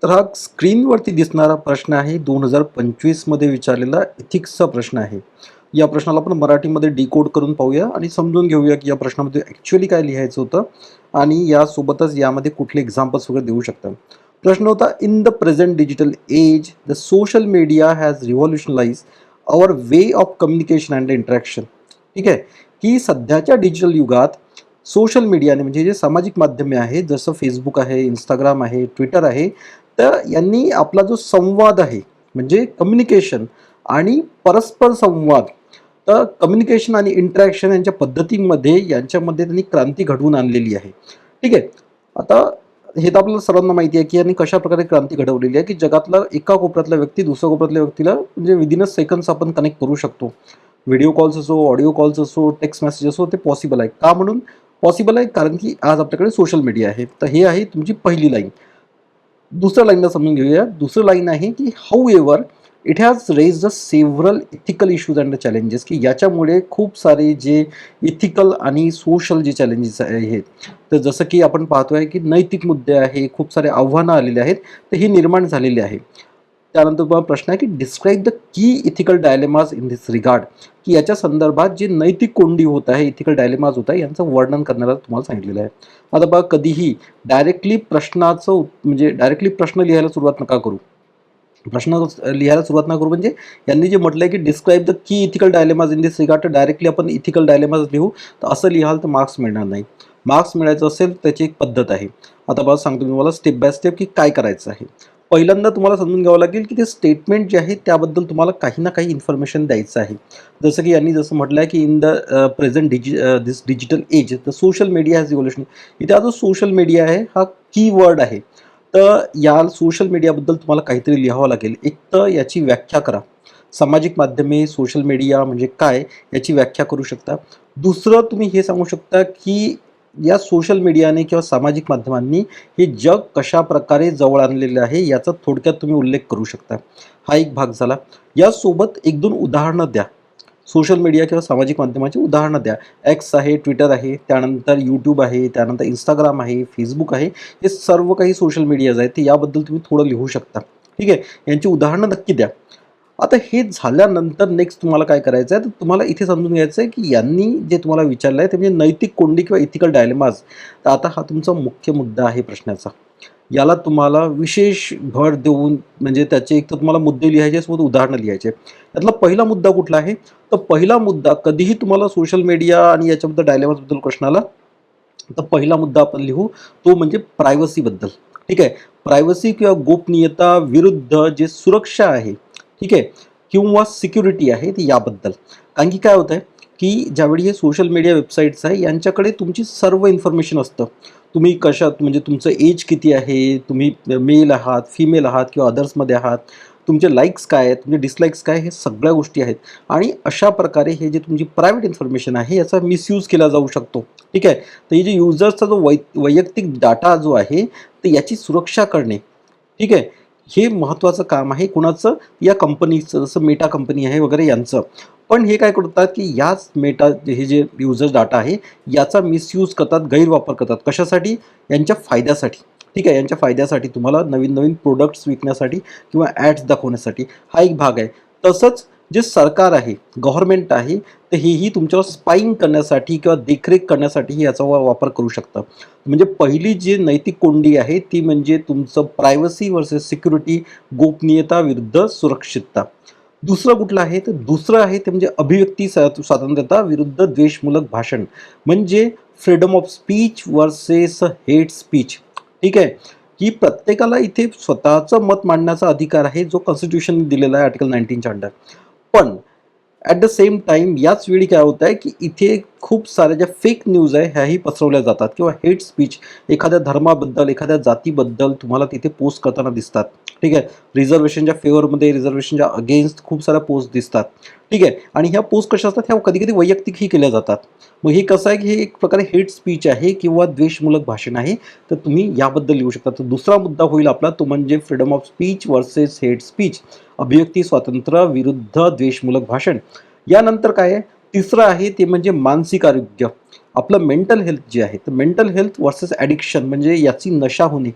तर हा स्क्रीनवरती दिसणारा प्रश्न आहे 2025 मध्ये विचारलेला एथिक्सचा प्रश्न आहे. या प्रश्नाला आपण मराठीमध्ये डिकोड करून पाहूया आणि समजून घेऊया की या प्रश्नामध्ये ॲक्च्युअली काय लिहायचं होतं आणि यासोबतच यामध्ये कुठले एक्झाम्पल्स वगैरे देऊ शकता. प्रश्न होता in the present digital age the social media has revolutionize our way of communication and interaction. ठीक आहे, की सध्याच्या डिजिटल युगात सोशल मीडियाने म्हणजे जे सामाजिक माध्यमे आहेत जसं फेसबुक आहे, इंस्टाग्राम आहे, ट्विटर आहे, तर यांनी आपला जो संवाद आहे म्हणजे कम्युनिकेशन आणि परस्पर संवाद, तर कम्युनिकेशन आणि इंटरॅक्शन यांच्या पद्धतींमध्ये यांच्यामध्ये त्यांनी क्रांती घडवून आणलेली आहे. ठीक आहे, आता हे तर आपल्याला सर्वांना माहिती आहे की यांनी कशा प्रकारे क्रांती घडवलेली आहे की जगातला एका कोपऱ्यातला व्यक्ती दुसऱ्या कोपऱ्यातल्या व्यक्तीला म्हणजे विदिन अ सेकंड्स आपण कनेक्ट करू शकतो. व्हिडिओ कॉल्स असो, ऑडिओ कॉल्स असो, टेक्स्ट मेसेज असो, ते पॉसिबल आहे. का म्हणून पॉसिबल आहे? कारण की आज आपल्याकडे सोशल मीडिया आहे. तर हे आहे तुमची पहिली लाईन. दुसऱ्या लाईनला समजून घेऊया. दुसरं लाईन आहे की how ever it has raised the several ethical issues and challenges, की याच्यामुळे खूप सारे जे इथिकल आणि सोशल जे चॅलेंजेस आहेत, तर जसं की आपण पाहतोय की नैतिक मुद्दे आहे, खूप सारे आव्हानं आलेले आहेत, तर ही निर्माण झालेली आहे. त्यानंतर तुम्हाला प्रश्न आहे की describe the key ethical dilemmas in this regard, की याच्या संदर्भात जी नैतिक कोंडी होत आहे, इथिकल डायलेमाज होत आहे, यांचं वर्णन करण्याला तुम्हाला सांगितलेलं आहे. आता बघा, कधीही डायरेक्टली प्रश्नाचं म्हणजे डायरेक्टली प्रश्न लिहायला सुरुवात नका करू. प्रश्न लिहायला सुरुवात नका करू म्हणजे यांनी जे म्हटलंय की describe the key ethical dilemmas in this regard, तर डायरेक्टली आपण इथिकल डायलेमाज लिहू, तर असं लिहाल तर मार्क्स मिळणार नाही. मार्क्स मिळायचं असेल त्याची एक पद्धत आहे. आता बघा सांगतो मी तुम्हाला स्टेप बाय स्टेप की काय करायचं आहे. पहिल्यांदा तुम्हाला समजून घ्यावं लागेल की ते स्टेटमेंट जे आहे त्याबद्दल तुम्हाला काही ना काही इन्फॉर्मेशन द्यायचं आहे. जसं की यांनी जसं म्हटलं आहे की in the present this digital age the social media has revolution. इथे हा जो सोशल मीडिया आहे हा की वर्ड आहे. तर या सोशल मीडियाबद्दल तुम्हाला काहीतरी लिहावं लागेल. एक तर याची व्याख्या करा. सामाजिक माध्यमे, सोशल मीडिया म्हणजे काय याची व्याख्या करू शकता. दुसरं तुम्ही हे सांगू शकता की या सोशल मीडियाने किंवा सामाजिक माध्यमांनी हे जग कशाप्रकारे जवळ आणलेलं आहे याचा थोडक्यात तुम्ही उल्लेख करू शकता. हा एक भाग झाला. यासोबत 1-2 उदाहरणं द्या. सोशल मीडिया किंवा सामाजिक माध्यमाची उदाहरणं द्या. एक्स आहे, ट्विटर आहे, त्यानंतर यूट्यूब आहे, त्यानंतर इंस्टाग्राम आहे, फेसबुक आहे. हे सर्व काही सोशल मीडियाज आहेत. ते याबद्दल तुम्ही थोडं लिहू शकता. ठीक आहे. यांची उदाहरणं नक्की द्या. आता हे झाल्यानंतर नेक्स्ट तुम्हाला काय करायचं आहे, तर तुम्हाला इथे समजून घ्यायचं आहे, की यांनी जे तुम्हाला विचारलं आहे, ते म्हणजे नैतिक कोंडी किंवा इथिकल डायलेमाज. तर आता हा तुमचा मुख्य मुद्दा आहे प्रश्नाचा. याला तुम्हाला विशेष भर देऊन म्हणजे त्याचे एक तर तुम्हाला मुद्दे लिहायचे सोबत उदाहरणं लिहायचे. यातला पहिला मुद्दा कुठला आहे? तर पहिला मुद्दा कधीही तुम्हाला सोशल मीडिया आणि याच्याबद्दल डायलेमाजबद्दल प्रश्न आला, तर पहिला मुद्दा आपण लिहू तो म्हणजे प्रायव्हसीबद्दल. ठीक आहे. प्रायव्हसी किंवा गोपनीयता विरुद्ध जे सुरक्षा आहे, ठीक आहे, किंवा सिक्युरिटी आहे ती याबद्दल. कारण की काय होतंय, की ज्यावेळी हे सोशल मीडिया वेबसाईट्स आहे यांच्याकडे तुमची सर्व इन्फॉर्मेशन असतं. तुम्ही कशात म्हणजे तुमचं एज किती आहे, तुम्ही मेल आहात, फिमेल आहात किंवा अदर्समध्ये आहात, तुमचे लाईक्स काय आहेत, तुमचे डिसलाईक्स काय, हे सगळ्या गोष्टी आहेत. आणि अशा प्रकारे हे जे तुमची प्रायव्हेट इन्फॉर्मेशन आहे याचा मिसयूज केला जाऊ शकतो. ठीक आहे. तर हे जे युजर्सचा जो वैयक्तिक डाटा जो आहे, तर याची सुरक्षा करणे, ठीक आहे, हे महत्त्वाचं काम आहे. कुणाचं? या कंपनीचं, जसं मेटा कंपनी आहे वगैरे यांचं. पण हे काय करतात, की याच मेटा हे जे युजर डाटा आहे, याचा मिसयूज करतात, गैरवापर करतात. कशासाठी? यांच्या फायद्यासाठी. ठीक आहे, यांच्या फायद्यासाठी तुम्हाला नवीन-नवीन प्रोडक्ट्स विकण्यासाठी किंवा ॲड्स दाखवण्यासाठी हा एक भाग आहे. तसंच जे सरकार आहे, गव्हर्नमेंट आहे, तर हेही तुमच्यावर स्पायिंग करण्यासाठी किंवा देखरेख करण्यासाठी याचा वापर करू शकतं. म्हणजे पहिली जी नैतिक कोंडी आहे ती म्हणजे तुमचं प्रायव्हसी व्हर्सेस सिक्युरिटी, गोपनीयता विरुद्ध सुरक्षितता. दुसरं कुठलं आहे? तर दुसरं आहे ते म्हणजे अभिव्यक्ती स्वातंत्र्यता विरुद्ध द्वेषमूलक भाषण. म्हणजे freedom of speech versus hate speech. ठीक आहे. की प्रत्येकाला इथे स्वतःचं मत मांडण्याचा अधिकार आहे, जो कॉन्स्टिट्यूशनने दिलेला आहे आर्टिकल 19च्या अंडर. पण ॲट द सेम टाईम याच वेळी काय होत आहे, की इथे खूप साऱ्या ज्या फेक न्यूज आहे ह्याही पसरवल्या जातात किंवा हेट स्पीच एखाद्या धर्माबद्दल, एखाद्या जातीबद्दल तुम्हाला तिथे पोस्ट करताना दिसतात. ठीक आहे. रिझर्वेशनच्या फेवरमध्ये, रिझर्वेशनच्या अगेन्स्ट खूप साऱ्या पोस्ट दिसतात. ठीक आहे. आणि ह्या पोस्ट कशा असतात, ह्या कधी-कधी वैयक्तिकही केल्या जातात. मग हे कसं आहे, की हे एक प्रकारे हेट स्पीच आहे किंवा द्वेषमूलक भाषण आहे. तर तुम्ही याबद्दल लिहू शकता. तर दुसरा मुद्दा होईल आपला तो म्हणजे freedom of speech versus hate speech. अभिव्यक्ती स्वातंत्र्य विरुद्ध द्वेषमूलक भाषण. यानंतर काय आहे? तिसरं आहे ते म्हणजे मानसिक आरोग्य. आपलं मेंटल हेल्थ जे आहे, तर मेंटल हेल्थ व्हर्सेस ॲडिक्शन म्हणजे याची नशा होणे.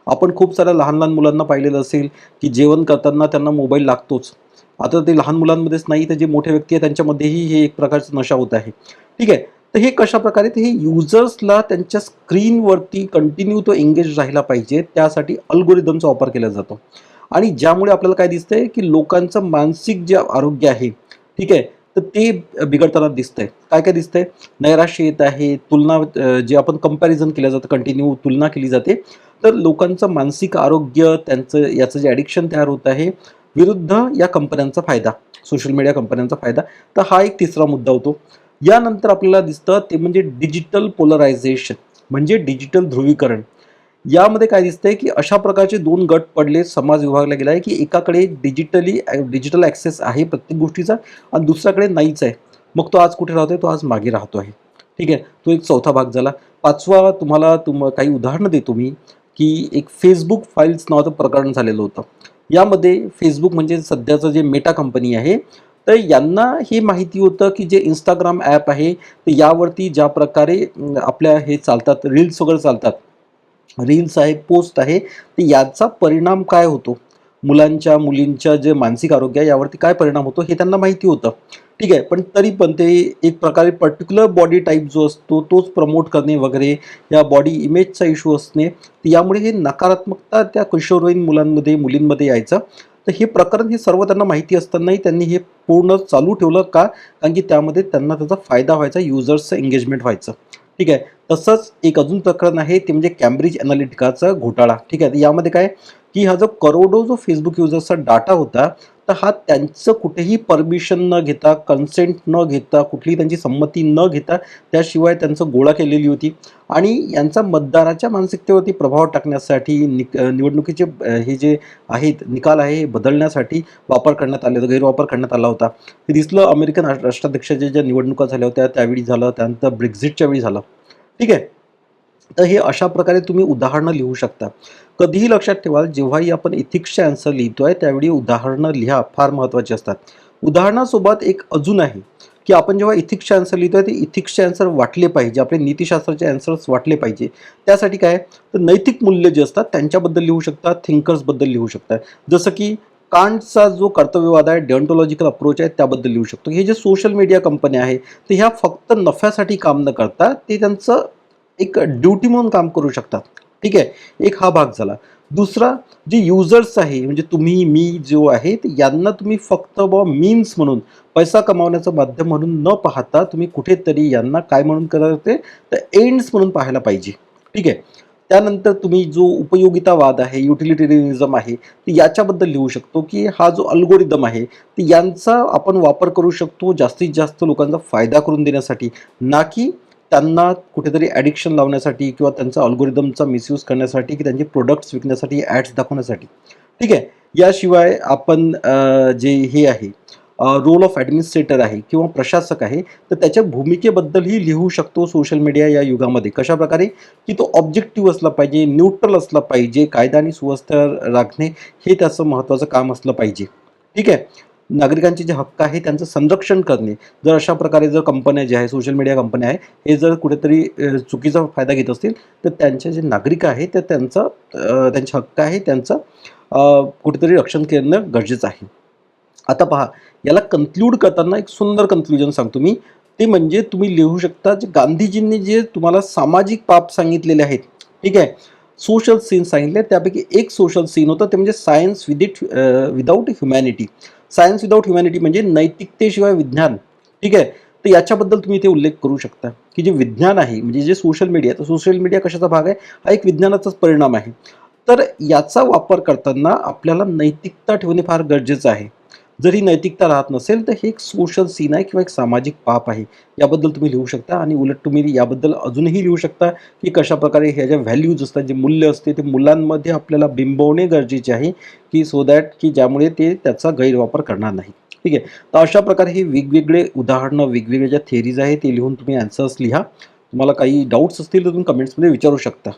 आपण खूप साऱ्या लहान-लहान मुलांना पाहिलेलं असेल, की जेवण करताना त्यांना मोबाईल लागतोच. आता ते लहान मुलांमध्येच नाही, तर जे मोठे व्यक्ती आहेत त्यांच्यामध्येही हे एक प्रकारचा नशा होत आहे. ठीक आहे. तर हे कशाप्रकारे तर हे युजर्सला त्यांच्या स्क्रीनवरती कंटिन्यू तो एंगेज राहिला पाहिजे, त्यासाठी अल्गोरिदमचा वापर केला जातो. आणि ज्यामुळे आपल्याला काय दिसतंय, की लोकांचं मानसिक जे आरोग्य आहे, ठीक आहे, तर ते बिघडताना दिसतंय. काय-काय दिसतंय? नैराश्य येत आहे, तुलना जे आपण कंपॅरिझन केलं जातं, कंटिन्यू तुलना केली जाते. तर लोकांचं मानसिक आरोग्य, त्यांचं याचं जे ॲडिक्शन तयार होत आहे, विरुद्ध या कंपन्यांचा फायदा, सोशल मीडिया कंपन्यांचा फायदा. तर हा एक तिसरा मुद्दा होतो. यानंतर आपल्याला दिसतं ते म्हणजे डिजिटल पोलरायझेशन, म्हणजे डिजिटल ध्रुवीकरण. यामध्ये काय दिसतंय, की अशा प्रकारचे 2 गट पडले, समाज विभागला गेला आहे, की एकाकडे डिजिटल ॲक्सेस आहे प्रत्येक गोष्टीचा आणि दुसऱ्याकडे नाहीच आहे. मग तो आज कुठे राहतोय? तो आज मागे राहतो आहे. ठीक आहे. तो एक चौथा भाग झाला. 5वा तुम्हाला काही उदाहरणं देतो मी, की एक Facebook फाइल्स नावाचं प्रकरण झालेलं होतं. यामध्ये Facebook म्हणजे सध्याचं जे मेटा कंपनी आहे, तर यांना हे माहिती होतं, की जे Instagram ॲप आहे, तर यावरती ज्या प्रकारे आपल्या हे चालतात, रील्स वगैरे चालतात. रील्स आहे, पोस्ट आहे, तर याचा परिणाम काय होतो? मुलांच्या, मुलींच्या जे मानसिक आरोग्य आहे यावरती काय परिणाम होतो हे त्यांना माहिती होतं. ठीक आहे. पण तरी पण ते एक प्रकारे पर्टिक्युलर बॉडी टाइप जो असतो तोच प्रमोट करणे वगैरे, या बॉडी इमेजचा इश्यू असणे, तर यामुळे हे नकारात्मकता त्या किशोरवयीन मुलांमध्ये, मुलींमध्ये यायचं. तर हे प्रकरण हे सर्व त्यांना माहिती असतानाही त्यांनी हे पूर्ण चालू ठेवलं का? कारण की त्यामध्ये त्यांना त्याचा फायदा व्हायचा, युजर्सचं एंगेजमेंट व्हायचं. ठीक आहे. तसंच एक अजून प्रकरण आहे ते म्हणजे कॅम्ब्रिज एनालिटिकाचा घोटाळा. ठीक आहे. तर यामध्ये काय, की हा जो करोडो जो Facebook युजर्सचा डाटा होता, तर हा त्यांचं कुठेही परमिशन न घेता, कन्सेंट न घेता, कुठलीही त्यांची संमती न घेता, त्याशिवाय त्यांचं गोळा केलेली होती आणि यांचा मतदाराच्या मानसिकतेवरती प्रभाव टाकण्यासाठी निवडणुकीचे हे जे आहेत, निकाल आहे, हे बदलण्यासाठी वापर करण्यात आले होते, गैरवापर करण्यात आला होता. ते दिसलं अमेरिकन राष्ट्राध्यक्षाच्या ज्या निवडणुका झाल्या होत्या त्यावेळी झालं, त्यानंतर ब्रेक्झिटच्या वेळी झालं. ठीक आहे. तर हे अशा प्रकारे तुम्ही उदाहरणं लिहू शकता. कधीही लक्षात ठेवा, जेव्हाही आपण एथिक्सचे आन्सर लिहितोय, त्यावेळी उदाहरणं लिहा, फार महत्त्वाची असतात. उदाहरणासोबत एक अजून आहे, की आपण जेव्हा एथिक्सचे आन्सर लिहितोय, ते एथिक्सचे आन्सर वाटले पाहिजे. आपले नीतिशास्त्राचे आन्सर्स वाटले पाहिजे. त्यासाठी काय, तर नैतिक मूल्य जे असतात त्यांच्याबद्दल लिहू शकता, थिंकर्सबद्दल लिहू शकता. जसं की कांटचा जो कर्तव्यवाद आहे, डिओन्टॉलॉजिकल अप्रोच आहे, त्याबद्दल लिहू शकतो. हे जे सोशल मीडिया कंपन्या आहेत, तर ह्या फक्त नफ्यासाठी काम न करता ते त्यांचं एक ड्युटी म्हणून काम करू शकतात. ठीक आहे. एक हा भाग झाला. दुसरा, जे युजर्स आहे म्हणजे तुम्ही, मी जो आहे, तर यांना तुम्ही फक्त मीन्स म्हणून, पैसा कमावण्याचं माध्यम म्हणून न पाहता तुम्ही कुठेतरी यांना काय म्हणून करायचं, तर एंड्स म्हणून पाहायला पाहिजे. ठीक आहे. त्यानंतर तुम्ही जो उपयोगितावाद आहे, युटिलिटेरियनिझम आहे, तर याच्याबद्दल लिहू शकतो, की हा जो अल्गोरिदम आहे, तर यांचा आपण वापर करू शकतो जास्तीत जास्त लोकांचा फायदा करून देण्यासाठी, ना की त्यांना कुठेतरी ॲडिक्शन लावण्यासाठी किंवा त्यांचा अल्गोरिदमचा मिसयूज करण्यासाठी, की त्यांचे प्रॉडक्ट्स विकण्यासाठी, ॲड्स दाखवण्यासाठी. ठीक आहे. याशिवाय आपण जे हे आहे, रोल ऑफ ॲडमिनिस्ट्रेटर आहे किंवा प्रशासक आहे, तर त्याच्या भूमिकेबद्दलही लिहू शकतो सोशल मीडिया या युगामध्ये. कशाप्रकारे, की तो ऑब्जेक्टिव्ह असला पाहिजे, न्यूट्रल असला पाहिजे, कायदा आणि सुव्यवस्था राखणे हे त्याचं महत्त्वाचं काम असलं पाहिजे. ठीक आहे. नागरिकांचे जे हक्क आहे त्यांचं संरक्षण करणे. जर अशा प्रकारे जर कंपन्या ज्या आहेत, सोशल मीडिया कंपन्या आहे, हे जर कुठेतरी चुकीचा फायदा घेत असतील, तर त्यांचे जे नागरिक आहेत, तर त्यांचं त्यांचे हक्क आहे त्यांचं कुठेतरी रक्षण करणं गरजेचं आहे. आता पहा, याला कन्क्लूड करताना एक सुंदर कन्क्लुजन सांगतो मी. ते म्हणजे तुम्ही लिहू शकता, जे गांधीजींनी जे तुम्हाला सामाजिक पाप सांगितलेले आहेत, ठीक आहे? सोशल सीन सांगितले, त्यापैकी एक सोशल सीन होतं ते म्हणजे science without humanity. Science without humanity म्हणजे नैतिकतेशिवाय विज्ञान, ठीक आहे? तर याच्याबद्दल तुम्ही इथे उल्लेख करू शकता, की जे विज्ञान आहे म्हणजे जे सोशल मीडिया, तर सोशल मीडिया कशाचा भाग आहे? हा एक विज्ञानाचाच परिणाम आहे. तर याचा वापर करताना आपल्याला नैतिकता ठेवणे फार गरजेचं आहे. जर ही नैतिकता राहत नसेल, तर हे एक सोशल सीन आहे किंवा एक सामाजिक पाप आहे. याबद्दल तुम्ही लिहू शकता आणि उलट तुम्ही याबद्दल अजूनही लिहू शकता, की कशाप्रकारे ह्या ज्या व्हॅल्यूज असतात, जे मूल्य असते, ते मुलांमध्ये आपल्याला बिंबवणे गरजेचे आहे, की सो दॅट की ज्यामुळे ते त्याचा गैरवापर करणार नाही. ठीक आहे. तर अशा प्रकारे हे वेगवेगळे उदाहरणं, वेगवेगळ्या ज्या थिअरीज आहेत, ते लिहून तुम्ही ॲन्सर्स लिहा. तुम्हाला काही डाउट्स असतील तर तुम्ही कमेंट्समध्ये विचारू शकता.